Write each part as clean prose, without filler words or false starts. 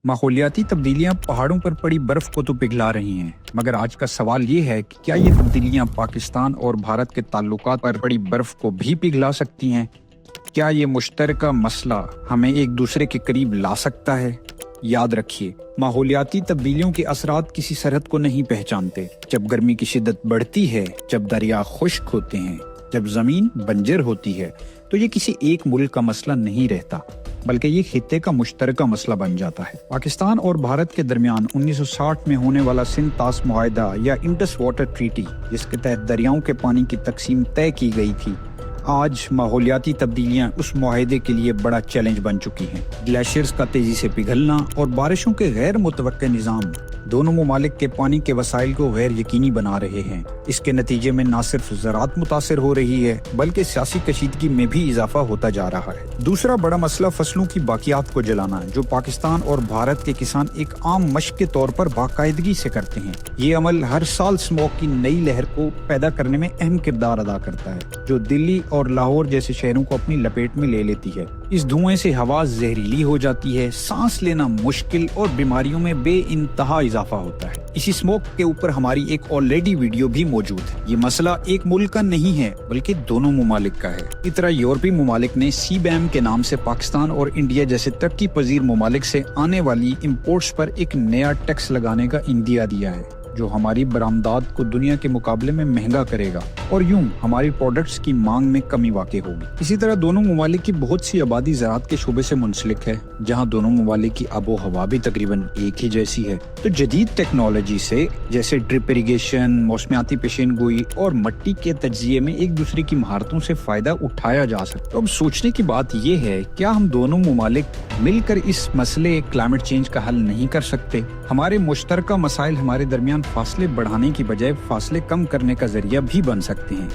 ماحولیاتی تبدیلیاں پہاڑوں پر پڑی برف کو تو پگھلا رہی ہیں، مگر آج کا سوال یہ ہے کہ کیا یہ تبدیلیاں پاکستان اور بھارت کے تعلقات پر پڑی برف کو بھی پگھلا سکتی ہیں؟ کیا یہ مشترکہ مسئلہ ہمیں ایک دوسرے کے قریب لا سکتا ہے؟ یاد رکھیے، ماحولیاتی تبدیلیوں کے اثرات کسی سرحد کو نہیں پہچانتے۔ جب گرمی کی شدت بڑھتی ہے، جب دریا خشک ہوتے ہیں، جب زمین بنجر ہوتی ہے، تو یہ کسی ایک ملک کا مسئلہ نہیں رہتا، بلکہ یہ خطے کا مشترکہ مسئلہ بن جاتا ہے۔ پاکستان اور بھارت کے درمیان 1960 میں ہونے والا سندھ طاس معاہدہ یا انڈس واٹر ٹریٹی، جس کے تحت دریاؤں کے پانی کی تقسیم طے کی گئی تھی، آج ماحولیاتی تبدیلیاں اس معاہدے کے لیے بڑا چیلنج بن چکی ہیں۔ گلیشیئرز کا تیزی سے پگھلنا اور بارشوں کے غیر متوقع نظام دونوں ممالک کے پانی کے وسائل کو غیر یقینی بنا رہے ہیں۔ اس کے نتیجے میں نہ صرف زراعت متاثر ہو رہی ہے، بلکہ سیاسی کشیدگی میں بھی اضافہ ہوتا جا رہا ہے۔ دوسرا بڑا مسئلہ فصلوں کی باقیات کو جلانا، جو پاکستان اور بھارت کے کسان ایک عام مشق کے طور پر باقاعدگی سے کرتے ہیں۔ یہ عمل ہر سال اسموگ کی نئی لہر کو پیدا کرنے میں اہم کردار ادا کرتا ہے، جو دلی اور لاہور جیسے شہروں کو اپنی لپیٹ میں لے لیتی ہے۔ اس دھوئیں سے ہوا زہریلی ہو جاتی ہے، سانس لینا مشکل اور بیماریوں میں بے انتہا اضافہ ہوتا ہے۔ اسی اسموگ کے اوپر ہماری ایک آلریڈی ویڈیو بھی موجود ہے۔ یہ مسئلہ ایک ملک کا نہیں ہے، بلکہ دونوں ممالک کا ہے۔ اس طرح یورپی ممالک نے سی بیم کے نام سے پاکستان اور انڈیا جیسے ترقی پذیر ممالک سے آنے والی امپورٹس پر ایک نیا ٹیکس لگانے کا عندیہ دیا ہے، جو ہماری برآمدات کو دنیا کے مقابلے میں مہنگا کرے گا اور یوں ہماری پروڈکٹس کی مانگ میں کمی واقع ہوگی۔ اسی طرح دونوں ممالک کی بہت سی آبادی زراعت کے شعبے سے منسلک ہے، جہاں دونوں ممالک کی آب و ہوا بھی تقریباً ایک ہی جیسی ہے۔ تو جدید ٹیکنالوجی سے، جیسے ڈرپ اریگیشن، موسمیاتی پیشین گوئی اور مٹی کے تجزیے میں ایک دوسرے کی مہارتوں سے فائدہ اٹھایا جا سکتا ہے۔ اب سوچنے کی بات یہ ہے، کیا ہم دونوں ممالک مل کر اس مسئلے کلائمیٹ چینج کا حل نہیں کر سکتے؟ ہمارے مشترکہ مسائل ہمارے درمیان فاصلے بڑھانے کی بجائے فاصلے کم کرنے کا ذریعہ بھی بن سکتے ہیں۔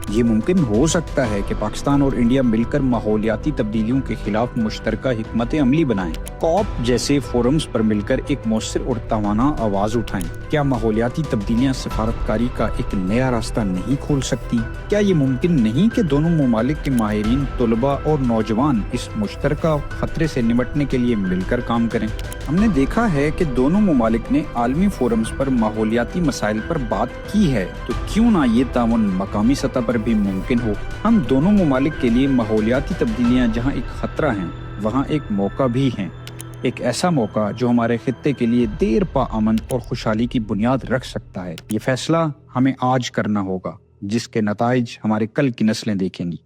یہ ممکن ہو سکتا ہے کہ پاکستان اور انڈیا مل کر ماحولیاتی تبدیلیوں کے خلاف مشترکہ حکمت عملی بنائیں، کوپ جیسے فورمز پر مل کر ایک مؤثر اور توانا آواز اٹھائیں۔ کیا ماحولیاتی تبدیلیاں سفارتکاری کا ایک نیا راستہ نہیں کھول سکتی؟ کیا یہ ممکن نہیں کہ دونوں ممالک کے ماہرین، طلباء اور نوجوان اس مشترکہ خطرے سے نمٹنے کے لیے مل کر کام کریں؟ ہم نے دیکھا ہے کہ دونوں ممالک نے عالمی فورمز پر ماحولیاتی مسائل پر بات کی ہے، تو کیوں نہ یہ تعاون مقامی سطح پر بھی ممکن ہو؟ ہم دونوں ممالک کے لیے ماحولیاتی تبدیلیاں جہاں ایک خطرہ ہیں، وہاں ایک موقع بھی ہیں، ایک ایسا موقع جو ہمارے خطے کے لیے دیر پا امن اور خوشحالی کی بنیاد رکھ سکتا ہے۔ یہ فیصلہ ہمیں آج کرنا ہوگا، جس کے نتائج ہمارے کل کی نسلیں دیکھیں گی۔